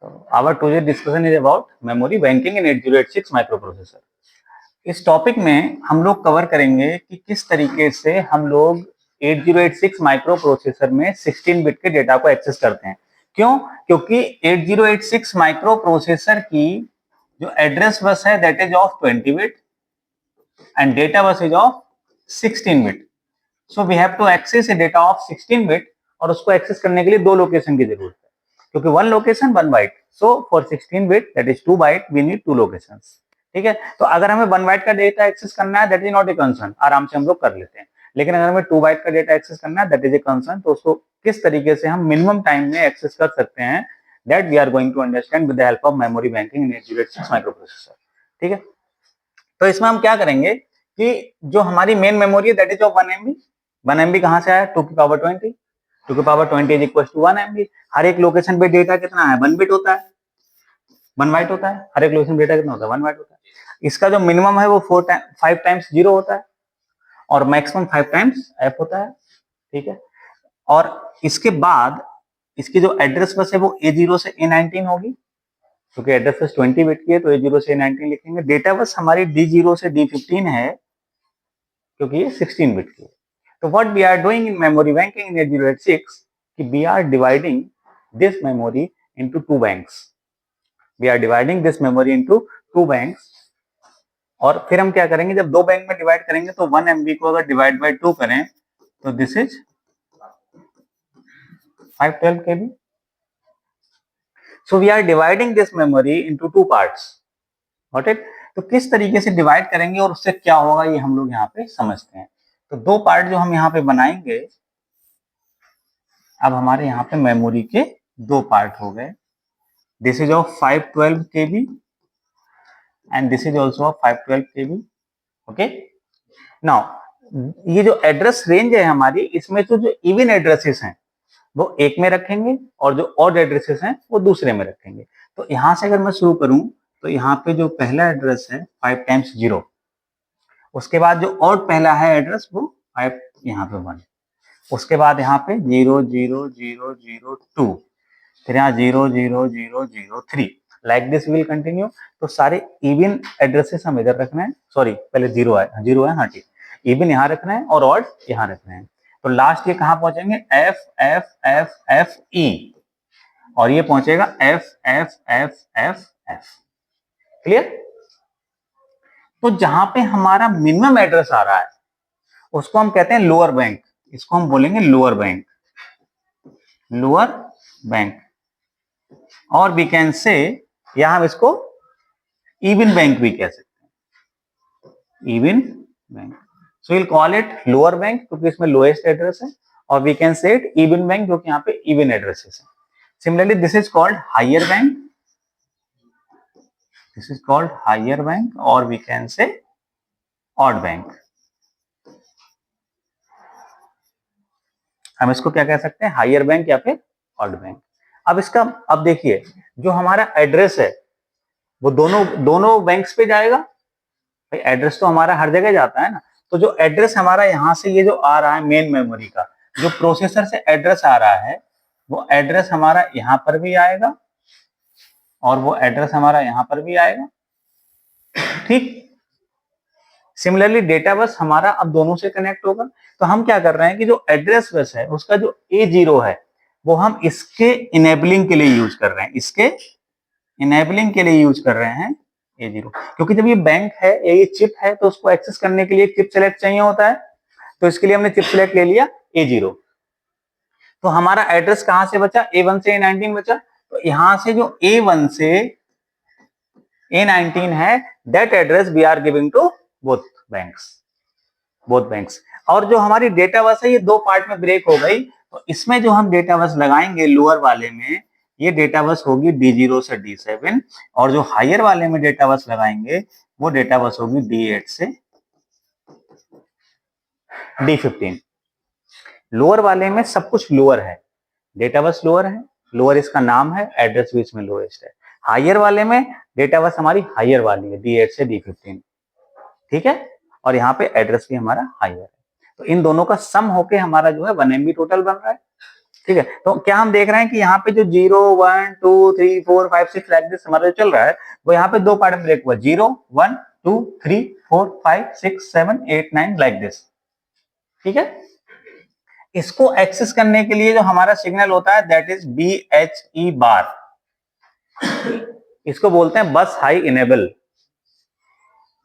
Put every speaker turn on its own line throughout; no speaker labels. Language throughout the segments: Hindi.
Our today's discussion is about memory banking in 8086 microprocessor. इस टॉपिक में हम लोग कवर करेंगे कि किस तरीके से हम लोग 8086 माइक्रो प्रोसेसर में 16 बिट के डेटा को एक्सेस करते हैं। क्यों? क्योंकि 8086 माइक्रो प्रोसेसर की जो एड्रेस बस है that is of 20 bit and data bus is of 16 bit. So we have to access a data of 16 bit और उसको एक्सेस करने के लिए दो लोकेशन की जरूरत है, क्योंकि one location one byte. So for 16 bit that is 2 byte we need two locations. ठीक है, तो अगर हमें 1 बाइट का डेटा एक्सेस करना है that is not a concern, आराम से हम लोग कर लेते हैं। लेकिन अगर हमें 2 बाइट का डेटा एक्सेस करना है दैट इज ए कंसर्न। तो उसको किस तरीके से हम मिनिमम टाइम में एक्सेस कर सकते हैं that we are going to understand with the help of memory banking in 8086 microprocessor. ठीक है, तो इसमें हम क्या करेंगे कि जो हमारी मेन मेमोरी है that is of 1 MB। 1 MB कहां से आया? 2 की पावर 20। 2 की power 20 is equal to 1 MB। हर एक लोकेशन पे डेटा कितना है? 1 बिट होता है, 1 बाइट होता है। हर एक लोकेशन डेटा कितना होता है? 1 बाइट होता है। इसका जो मिनिमम है वो 5 टाइम्स 0 होता है और मैक्सिमम 5 टाइम्स f होता है। ठीक है, और इसके बाद इसकी जो एड्रेस बस है वो A0 से A19 होगी, क्योंकि एड्रेस बस 20 बिट की है तो A0 से A19 लिखेंगे। डेटा बस हमारी D0 से D15 है क्योंकि ये 16 बिट की है। तो what we are doing in memory banking in 8086 कि we are dividing this memory into 2 banks. We are dividing this memory into 2 banks. और फिर हम क्या करेंगे, जब 2 बैंक में डिवाइड करेंगे तो 1 MB को अगर डिवाइड बाय 2 करें तो this is 512 KB। So we are dividing this memory into 2 parts. Got it? तो किस तरीके से डिवाइड करेंगे और उससे क्या होगा ये हम लोग यहाँ पे समझते हैं। तो 2 पार्ट जो हम यहाँ पे बनाएंगे, अब हमारे यहाँ पे मेमोरी के 2 पार्ट हो गए। This is of 512 KB and this is also of 512 KB. okay, now ये जो एड्रेस रेंज है हमारी, इसमें तो जो इवन एड्रेसेस हैं वो एक में रखेंगे और जो ऑड एड्रेसेस हैं वो दूसरे में रखेंगे। तो यहां से अगर मैं शुरू करूं तो यहाँ पे जो पहला एड्रेस है 5 टाइम्स 0, उसके बाद जो ऑड पहला है एड्रेस वो 5 यहाँ पे 1, उसके बाद यहाँ पे 0 0 0 0 2, फिर यहाँ 0 0 0 0 3, लाइक दिस विल कंटिन्यू। तो सारे इवन एड्रेसेस हम इधर रखना है। सॉरी, पहले 0 है, हाँ ठीक, इवन यहाँ रखना है और ऑड यहाँ रखना है। तो लास्ट ये कहाँ पहुंचेंगे? F F F F E, और ये पहुंचेगा F F F F F। Clear? तो जहां पे हमारा मिनिमम एड्रेस आ रहा है उसको हम कहते हैं लोअर बैंक। इसको हम बोलेंगे लोअर बैंक, लोअर बैंक। और वी कैन से, या हम इसको इवन बैंक भी कह सकते हैं, even bank. So will call it lower bank क्योंकि इसमें लोएस्ट एड्रेस है, और we can say it even bank क्योंकि यहाँ पे इवन एड्रेसेस है। Similarly this is called higher bank, this is called higher bank, और we can say odd bank. हम इसको क्या कह सकते हैं? हायर बैंक या फिर ऑड बैंक। अब इसका, अब देखिए जो हमारा एड्रेस है वो दोनों बैंक्स पे जाएगा। भाई एड्रेस तो हमारा हर जगह जाता है ना, तो जो एड्रेस हमारा यहाँ से ये जो आ रहा है मेन मेमोरी का, जो प्रोसेसर से एड्रेस आ रहा है वो एड्रेस हमारा यहाँ पर भी आएगा और वो एड्रेस हमारा यहाँ पर भी आएगा। ठीक, सिमिलरली डेटा बस हमारा अब दोनों से कनेक्ट होगा। तो हम क्या कर रहे हैं कि जो एड्रेस बस है उसका जो A0 है वो हम इसके इनेबलिंग के लिए यूज कर रहे हैं, इसके इनेबलिंग के लिए यूज कर रहे हैं A0, क्योंकि जब ये बैंक है या ये चिप है तो उसको एक्सेस करने के लिए चिप सेलेक्ट चाहिए होता है। तो इसके लिए हमने चिप सेलेक्ट ले लिया A0। तो हमारा एड्रेस कहां से बचा? A1 से A19 बचा। तो यहां से जो A1 से A19 है that address we are giving to both banks, both banks. और जो हमारी डेटा बस है ये 2 पार्ट में ब्रेक हो गई। तो इसमें जो हम डेटा बस लगाएंगे लोअर वाले में, ये डेटा बस होगी D0 से D7, और जो हायर वाले में डेटा बस लगाएंगे वो डेटा बस होगी D8 से D15। लोअर वाले में सब कुछ लोअर है, डेटा बस लोअर है, लोअर इसका नाम है, एड्रेस भी इसमें लोएस्ट है। हायर वाले में डेटा बस हमारी हायर वाली है, D8 से D15। ठीक है, और यहाँ पे एड्रेस भी हमारा हायर है। तो इन दोनों का सम होके हमारा जो है 1 MB टोटल बन रहा है। ठीक है, तो क्या हम देख रहे हैं कि यहाँ पे जो 0 1 2 3 4 5 6 लाइक दिस हमारा जो चल रहा है वो यहाँ पे दो पार्ट में ब्रेक हुआ, 0 1 2 3 4 5 6 7 8 9 लाइक दिस। ठीक है, इसको एक्सेस करने के लिए जो हमारा सिग्नल होता है दैट इज BHE बार, इसको बोलते हैं बस हाई इनेबल।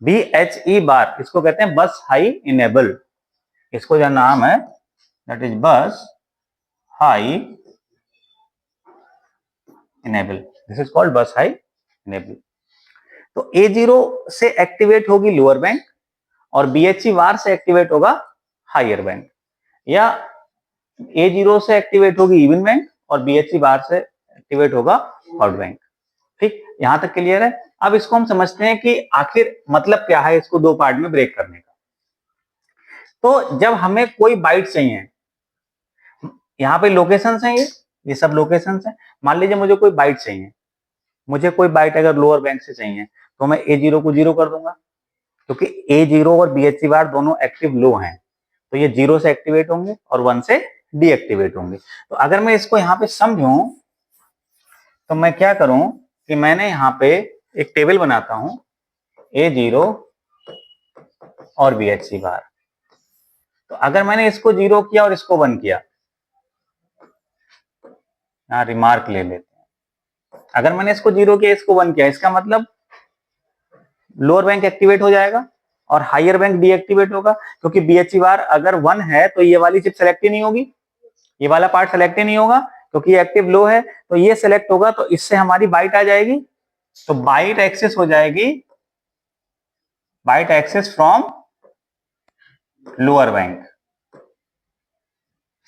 BHE बार इसको कहते हैं बस हाई इनेबल, इसको जो नाम है दैट इज बस high enable, this is called बस हाई इनेबल। तो A0 से एक्टिवेट होगी लोअर बैंक और BHE बार से एक्टिवेट होगा हायर बैंक, या A0 से एक्टिवेट होगी इवन बैंक और BHE बार से एक्टिवेट होगा ऑड बैंक। ठीक, यहां तक क्लियर है। अब इसको हम समझते हैं कि आखिर मतलब क्या है इसको दो पार्ट में ब्रेक करने का। तो जब हमें कोई बाइट चाहिए, यहाँ पे लोकेशंस हैं, ये सब लोकेशंस हैं। मान लीजिए मुझे कोई बाइट चाहिए, मुझे कोई बाइट अगर लोअर बैंक से चाहिए तो मैं A0 को 0 कर दूंगा, क्योंकि A0 और BHE बार दोनों एक्टिव लो हैं, तो ये 0 से एक्टिवेट होंगे और 1 से डीएक्टिवेट होंगे। तो अगर मैं इसको यहाँ पे समझूं तो मैं क्या करूं कि मैंने यहाँ पे एक टेबल बनाता हूं A0 और BHE बार। तो अगर मैंने इसको 0 किया और इसको 1 किया, यहाँ रिमार्क ले लेते हैं, अगर मैंने इसको 0 किया इसको 1 किया, इसका मतलब लोअर बैंक एक्टिवेट हो जाएगा और हायर बैंक डीएक्टिवेट होगा, क्योंकि BHE बार अगर 1 है तो ये वाली चिप सेलेक्ट ही नहीं होगी, ये वाला पार्ट सेलेक्ट ही नहीं होगा क्योंकि ये एक्टिव लो है, तो ये सेलेक्ट होगा, तो इससे हमारी बाइट आ जाएगी। तो बाइट एक्सेस हो जाएगी, byte access from lower bank.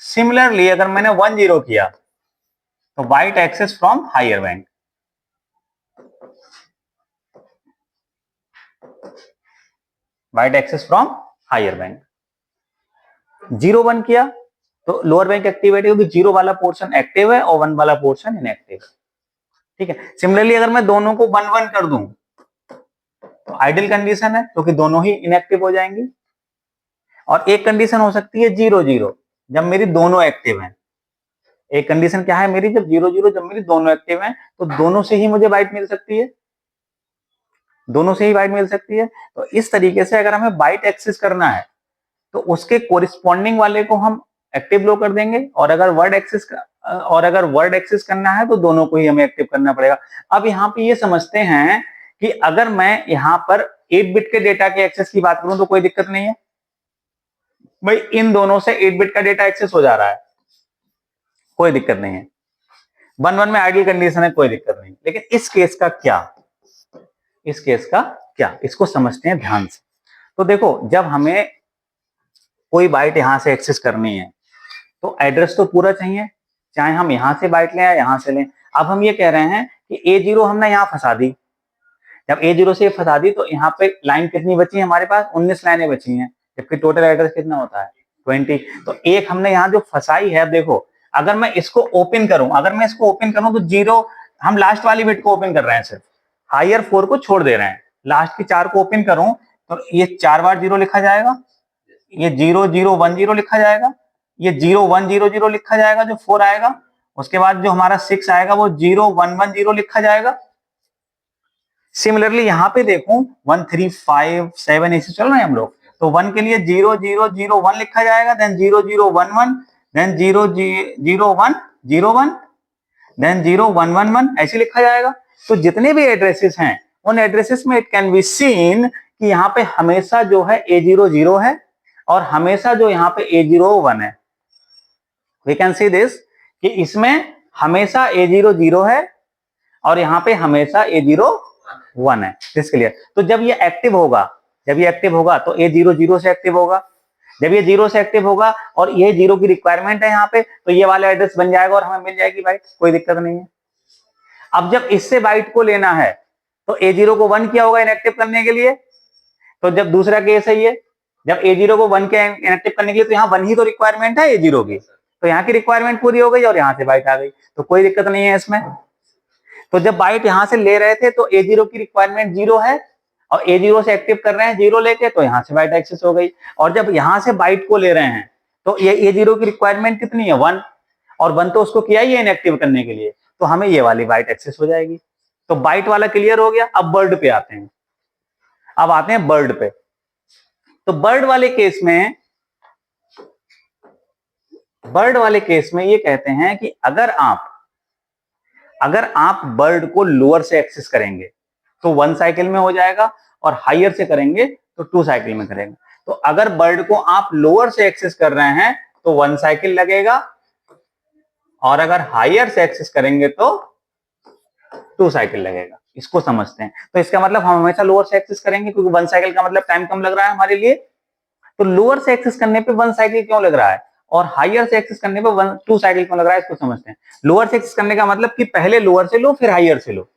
Similarly अगर मैंने 1 0 किया तो byte access from higher bank. Byte access from higher bank. 0 1 किया तो लोअर बैंक एक्टिवेट होगी, 0 वाला पोर्शन एक्टिव है और 1 वाला पोर्शन इनएक्टिव है। ठीक है, सिमिलरली अगर मैं दोनों को 1 1 कर दूं तो आइडियल कंडीशन है, क्योंकि दोनों ही इनएक्टिव हो जाएंगी। और एक कंडीशन हो सकती है 0 0, जब मेरी दोनों एक्टिव हैं। एक कंडीशन क्या है मेरी, जब 0 0 जब मेरी दोनों एक्टिव हैं तो दोनों से ही मुझे बाइट मिल सकती है, दोनों से ही बाइट मिल सकती है। तो इस तरीके से अगर हमें बाइट एक्सेस करना है तो उसके कोरिस्पॉन्डिंग वाले को हम एक्टिव लो कर देंगे, और अगर वर्ड एक्सेस करना है तो दोनों को ही हमें एक्टिव करना पड़ेगा। अब यहाँ पे ये समझते हैं कि अगर मैं यहाँ पर 8 बिट के डेटा के एक्सेस की बात करूं तो कोई दिक्कत नहीं है भाई, इन दोनों से 8 बिट का डेटा एक्सेस हो जा रहा है, कोई दिक्कत नहीं है। 1 1 में आइडियल कंडीशन है, कोई दिक्कत नहीं। लेकिन इस केस का क्या, इस केस का क्या, इसको समझते हैं ध्यान से। तो देखो, जब हमें कोई बाइट यहां से एक्सेस करनी है तो एड्रेस तो पूरा चाहिए, चाहे हम यहां से बाइट लें या यहां से लें। अब हम ये कह रहे हैं कि A0 हमने यहां फंसा दी, जब A0 से फंसा दी तो यहाँ पे लाइन कितनी बची है हमारे पास, 19 लाइनें बची हैं, जबकि टोटल एड्रेस कितना होता है 20। तो एक हमने यहाँ जो फंसाई है, देखो अगर मैं इसको ओपन करूं, अगर मैं इसको ओपन करूं तो 0, हम लास्ट वाली बिट को ओपन कर रहे हैं, सिर्फ हायर 4 को छोड़ दे रहे हैं, लास्ट की 4 को ओपन करूं तो ये 4 बार 0 लिखा जाएगा, ये 0 0 1 0 लिखा जाएगा, ये 0 1 0 0 लिखा जाएगा जो 4 आएगा, उसके बाद जो हमारा 6 आएगा वो 0 1 1 0 लिखा जाएगा। सिमिलरली यहाँ पे देखो 1 3 5 7 ऐसे चल रहे हैं हम लोग, तो 1 के लिए 0 0 0 1 लिखा जाएगा, देन 0 0 1 1, देन 0 0 1 0 1, देन 0 1 1 1 ऐसे लिखा जाएगा। तो जितने भी एड्रेसेस हैं उन एड्रेसेस में इट कैन बी सीन कि यहाँ पे हमेशा जो है A0 0 है और हमेशा जो यहाँ पे A0 1 है। वी कैन सी दिस कि इसमें हमेशा A0 0 है और यहाँ पे हमेशा A0 1 है। This clear. तो जब ये एक्टिव होगा, जब ये एक्टिव होगा तो A0 0 से एक्टिव होगा, जब ये 0 से एक्टिव होगा और ये 0 की रिक्वायरमेंट है यहाँ पे, तो ये वाला एड्रेस बन जाएगा और हमें मिल जाएगी बाइट, कोई दिक्कत नहीं है। अब जब इससे बाइट को लेना है तो A0 को 1 किया होगा इनएक्टिव करने के लिए, तो जब दूसरा केस है ये, जब A0 को 1 के इनएक्टिव करने के लिए, तो यहाँ 1 ही तो रिक्वायरमेंट है A0 की, तो यहाँ की रिक्वायरमेंट पूरी हो गई और यहाँ से बाइट आ गई, तो कोई दिक्कत नहीं है इसमें। तो जब बाइट यहां से ले रहे थे तो A0 की रिक्वायरमेंट 0 है और A0 से एक्टिव कर रहे हैं 0 लेके, तो यहां से बाइट एक्सेस हो गई। और जब यहां से बाइट को ले रहे हैं तो ये A0 की रिक्वायरमेंट कितनी है 1, और 1 तो उसको किया ही है इनएक्टिव करने के लिए, तो हमें ये वाली बाइट एक्सेस हो जाएगी। तो बाइट वाला क्लियर हो गया। अब बर्ड पे आते हैं। अब आते हैं बर्ड पे। तो बर्ड वाले केस में ये कहते हैं कि अगर आप बर्ड को लोअर से एक्सेस करेंगे तो 1 साइकिल में हो जाएगा, और हायर से करेंगे तो 2 साइकिल में करेंगे। तो अगर बर्ड को आप लोअर से एक्सेस कर रहे हैं तो 1 साइकिल लगेगा, और अगर हायर से एक्सेस करेंगे तो 2 साइकिल लगेगा। इसको समझते हैं। तो इसका मतलब हम हमेशा लोअर से एक्सेस करेंगे, क्योंकि 1 साइकिल का मतलब टाइम कम लग रहा है हमारे लिए। तो लोअर से एक्सेस करने पे 1 साइकिल क्यों लग रहा है, और हायर से एक्सेस करने पे 2 साइकिल क्यों लग रहा है, इसको समझते हैं। लोअर से एक्सेस करने का मतलब कि पहले लोअर से लो फिर हायर से लो,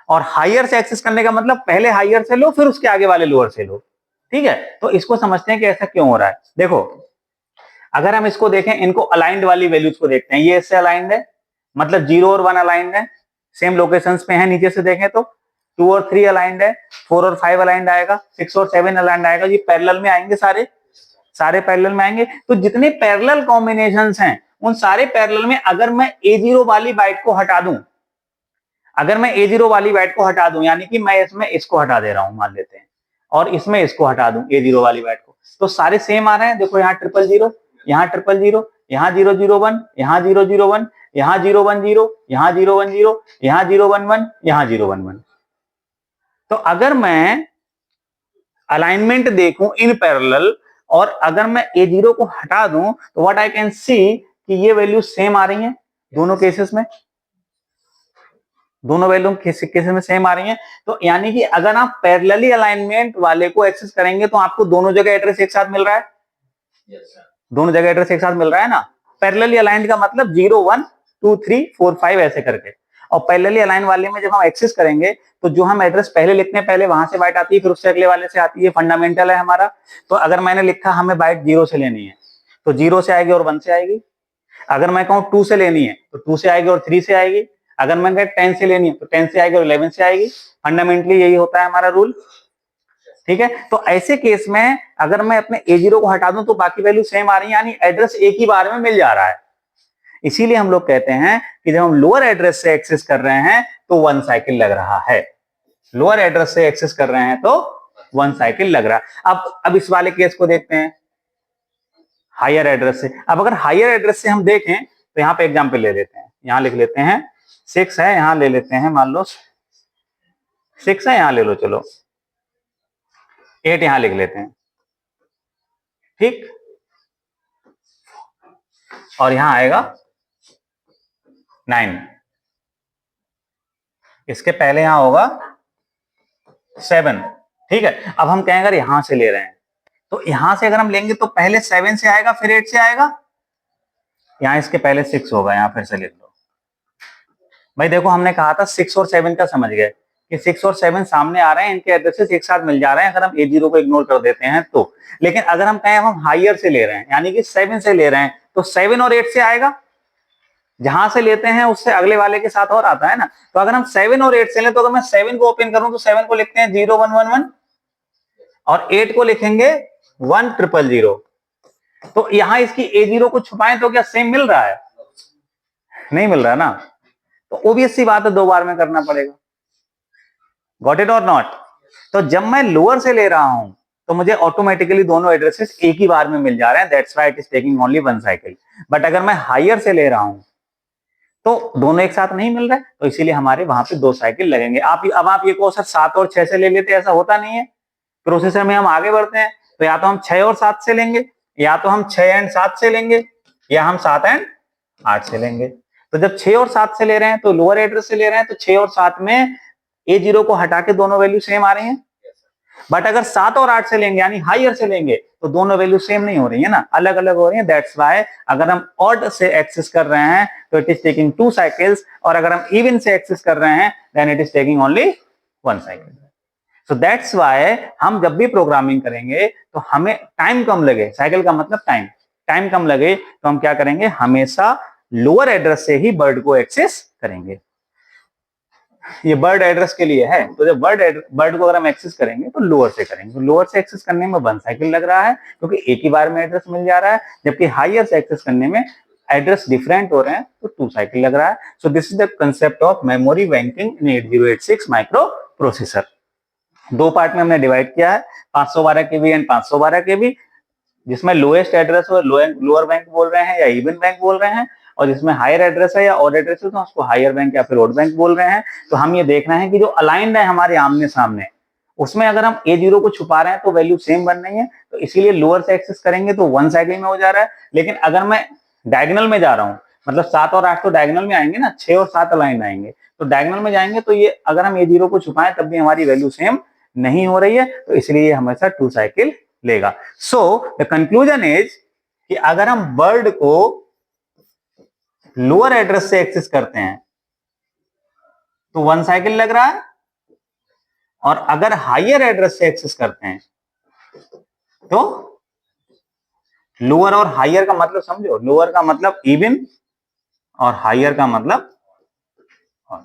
और हायर से एक्सेस करने का मतलब पहले हायर से लो फिर उसके आगे वाले लोअर से लो। ठीक है, तो इसको समझते हैं कि ऐसा क्यों हो रहा है। देखो, अगर हम इसको देखें, इनको अलाइंड वाली वैल्यूज को देखते हैं। ये इससे अलाइंड है, मतलब 0 और 1 अलाइंड है, सेम लोकेशंस पे है। नीचे से देखें तो 2 और 3 अलाइंड है, 4 और 5 अलाइंड आएगा, 6 और 7 अलाइंड आएगा। ये पैरेलल में आएंगे, सारे पैरेलल में आएंगे। तो जितने पैरेलल कॉम्बिनेशंस हैं उन सारे पैरेलल में अगर मैं A0 वाली बाइट को हटा दूं, यानी कि मैं इसमें इसको हटा दे रहा हूं मान लेते हैं, और इसमें इसको हटा दूं A0 वाली बाइट को, तो सारे सेम आ रहे हैं। देखो, यहाँ 000, यहाँ 000, यहाँ 001, यहाँ 001, यहाँ 010, यहाँ 010, यहाँ 011, यहाँ 011। तो अगर मैं अलाइनमेंट देखूं इन पैरेलल, और अगर मैं A0 को हटा दूं, तो व्हाट आई कैन सी कि ये वैल्यू सेम आ रही हैं दोनों केसेस में, दोनों वैल्यू केसेस में सेम आ रही हैं। तो यानी कि अगर आप पैरेलली अलाइनमेंट वाले को एक्सेस करेंगे तो आपको दोनों जगह एड्रेस एक साथ मिल रहा है। दोनों जगह एड्रेस एक साथ मिल रहा है ना। पैरेलली अलाइंड का मतलब 0 1 2 3 4 5 ऐसे करके। और पैरेलली अलाइन वाले में जब हम एक्सेस करेंगे तो जो हम एड्रेस पहले लिखते हैं, पहले वहां से बाइट आती है, फिर उससे अगले वाले से आती है। फंडामेंटल है हमारा। तो अगर मैंने लिखा हमें बाइट 0 से लेनी है तो 0 से आएगी और 1 से आएगी। अगर मैं कहूँ 2 से लेनी है तो 2 से आएगी और 3 से आएगी। अगर मैं कहूँ 10 से लेनी है तो 10 से आएगी और 11 से आएगी। फंडामेंटली यही होता है हमारा रूल। ठीक है, तो ऐसे केस में अगर मैं अपने A0 को हटा दूं तो बाकी वैल्यू सेम आ रही है, यानी एड्रेस एक ही बार में मिल जा रहा है। इसीलिए हम लोग कहते हैं कि जब हम लोअर एड्रेस से एक्सेस कर रहे हैं तो 1 साइकिल लग रहा है। लोअर एड्रेस से एक्सेस कर रहे हैं तो 1 साइकिल लग रहा है। अब इस वाले केस को देखते हैं हायर एड्रेस से। अब अगर हायर एड्रेस से हम देखें तो यहाँ पे एग्जाम्पल ले लेते हैं। यहाँ लिख लेते हैं 6 है, यहाँ ले लेते हैं, मान लो 6 है, यहाँ ले लो, चलो 8 यहां लिख लेते हैं। ठीक, और यहां आएगा 9। इसके पहले यहां होगा 7। ठीक है, अब हम कहेंगे अगर यहां से ले रहे हैं तो यहां से अगर हम लेंगे तो पहले 7 से आएगा फिर 8 से आएगा। यहां इसके पहले 6 होगा, यहां फिर से लिख लो भाई। देखो, हमने कहा था 6 और 7 का समझ गए कि 6 और 7 सामने आ रहे हैं, इनके एड्रेसेस एक साथ मिल जा रहे हैं अगर हम A0 को इग्नोर कर देते हैं तो। लेकिन अगर हम कहें हम हायर से ले रहे हैं, यानी कि 7 से ले रहे हैं, तो 7 और 8 से आएगा। जहां से लेते हैं उससे अगले वाले के साथ और आता है ना। तो अगर हम 7 और 8 से लें तो अगर मैं 7 को ओपन करूं तो 7 को लिखते हैं 0111, और 8 को लिखेंगे 1000। तो यहां इसकी A0 को छुपाएं तो क्या सेम मिल रहा है? नहीं मिल रहा ना। तो ऑब्वियस सी बात है, 2 बार में करना पड़ेगा। गॉट इट और नॉट? तो जब मैं लोअर से ले रहा हूं तो मुझे ऑटोमेटिकली दोनों एड्रेसेस एक ही बार में मिल जा रहे हैं, that's why it is taking only 1 cycle. But अगर मैं हायर से ले रहा हूं तो दोनों एक साथ नहीं मिल रहे, तो इसीलिए हमारे वहां पे 2 साइकिल लगेंगे। अब आप ये को सर 7 और 6 से ले लेते, ऐसा होता नहीं है। प्रोसेसर में हम आगे बढ़ते हैं तो या तो हम 6 और 7 से लेंगे, या तो हम 6 एंड 7 से लेंगे, या हम 7 एंड 8 से लेंगे। तो जब 6 और 7 से ले रहे हैं तो लोअर एड्रेस से ले रहे हैं, तो 6 और 7 में A0 को हटा के दोनों वैल्यू सेम आ रही हैं। बट अगर 7 और 8 से लेंगे यानी हायर से लेंगे तो दोनों वैल्यू सेम नहीं हो रही है ना, अलग अलग हो रही है। दैट्स व्हाई अगर हम ऑड से एक्सेस कर रहे हैं तो इट इज टेकिंग 2 साइकिल्स, और अगर हम इवन से एक्सेस कर रहे हैं then it is taking only 1 cycle. So that's why हम जब भी प्रोग्रामिंग करेंगे तो हमें टाइम कम लगे, साइकिल का मतलब टाइम कम लगे, तो हम क्या करेंगे, हमेशा लोअर एड्रेस से ही बर्ड को एक्सेस करेंगे। ये बर्ड एड्रेस के लिए है। तो जब बर्ड को अगर हम एक्सेस करेंगे तो लोअर से करेंगे। तो लोअर से एक्सेस करने में 1 साइकिल लग रहा है क्योंकि एक ही बार में एड्रेस मिल जा रहा है, जबकि हायर से एक्सेस करने में एड्रेस डिफरेंट हो रहे हैं तो 2 साइकिल लग रहा है. So this is the concept of memory banking in 8086 micro processor. 2 part में हमने डिवाइड किया है, 512 केबी एंड 512 केबी, जिसमें लोएस्ट एड्रेस हो लोअर बैंक बोल रहे हैं या इवन बैंक बोल रहे हैं, और जिसमें हायर एड्रेस है या ऑड एड्रेस है तो उसको हायर बैंक या फिर ऑड बैंक बोल रहे हैं. तो हम ये देखना है कि जो अलाइंड है हमारे आमने सामने, उसमें अगर हम A0 को छुपा रहे हैं तो वैल्यू सेम बन रही है, तो इसीलिए लोअर से एक्सेस करेंगे तो 1 साइकिल में हो जा रहा है. लेकिन अगर मैं डायगोनल में जा रहा हूँ, मतलब 7 और 8 तो डायगोनल में आएंगे ना, 6 और 7 अलाइंड आएंगे, तो डायगोनल में जाएंगे तो ये अगर हम A0 को छुपाएं तब भी हमारी वैल्यू सेम नहीं हो रही है, तो इसलिए हमेशा 2 साइकिल लेगा. सो द कंक्लूजन इज कि अगर हम वर्ड को लोअर एड्रेस से एक्सेस करते हैं तो 1 साइकिल लग रहा है, और अगर हायर एड्रेस से एक्सेस करते हैं तो लोअर और हायर का मतलब समझो, लोअर का मतलब इवन और हायर का मतलब odd.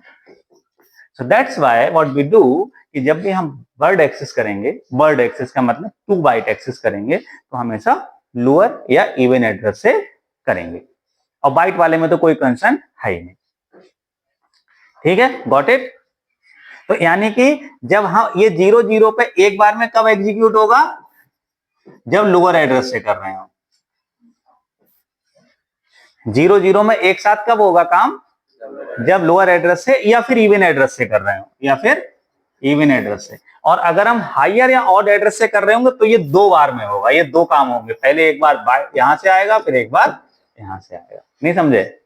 So that's why what we do कि जब भी हम वर्ड एक्सेस करेंगे, वर्ड एक्सेस का मतलब 2 बाइट एक्सेस करेंगे, तो हमेशा लोअर या इवन एड्रेस से करेंगे, और बाइट वाले में तो कोई कंसर्न है ही नहीं. ठीक है, गॉट इट. तो यानी कि जब हम ये 0 पे एक बार में कब एग्जीक्यूट होगा, जब लोअर एड्रेस से कर रहे हो. 0 में एक साथ कब होगा काम, जब लोअर एड्रेस से या फिर इवन एड्रेस से कर रहे हो, या फिर इवन एड्रेस से. और अगर हम हायर या ऑड एड्रेस से कर रहे होंगे तो ये 2 बार में होगा, ये 2 काम होंगे, पहले एक बार यहां से आएगा फिर एक बार यहां से आएगा. नहीं समझे?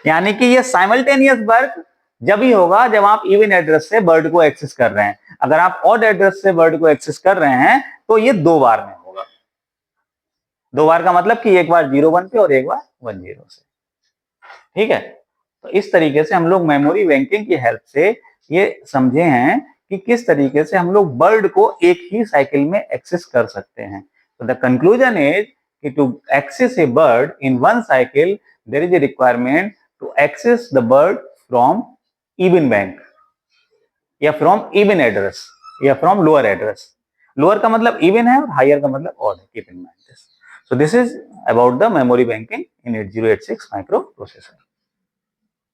यानी कि ये साइमल्टेनियस वर्क जब ही होगा जब आप इवन एड्रेस से वर्ड को एक्सेस कर रहे हैं. अगर आप ऑड एड्रेस से वर्ड को एक्सेस कर रहे हैं तो ये 2 बार में होगा. 2 बार का मतलब कि एक बार 01 पे और एक बार 10 से. ठीक है, तो इस तरीके से हम लोग मेमोरी बैंकिंग की हेल्प से ये समझे हैं कि किस तरीके से हम लोग वर्ड को एक ही साइकिल में एक्सेस कर सकते हैं. तो द कंक्लूजन इज कि to access a word in 1 cycle there is a requirement to access the word from even bank या फ्रॉम इवन एड्रेस या फ्रॉम लोअर एड्रेस. लोअर का मतलब इवन है और हायर का मतलब ऑड है. Keep in mind this. So this is about the memory banking in 8086 microprocessor.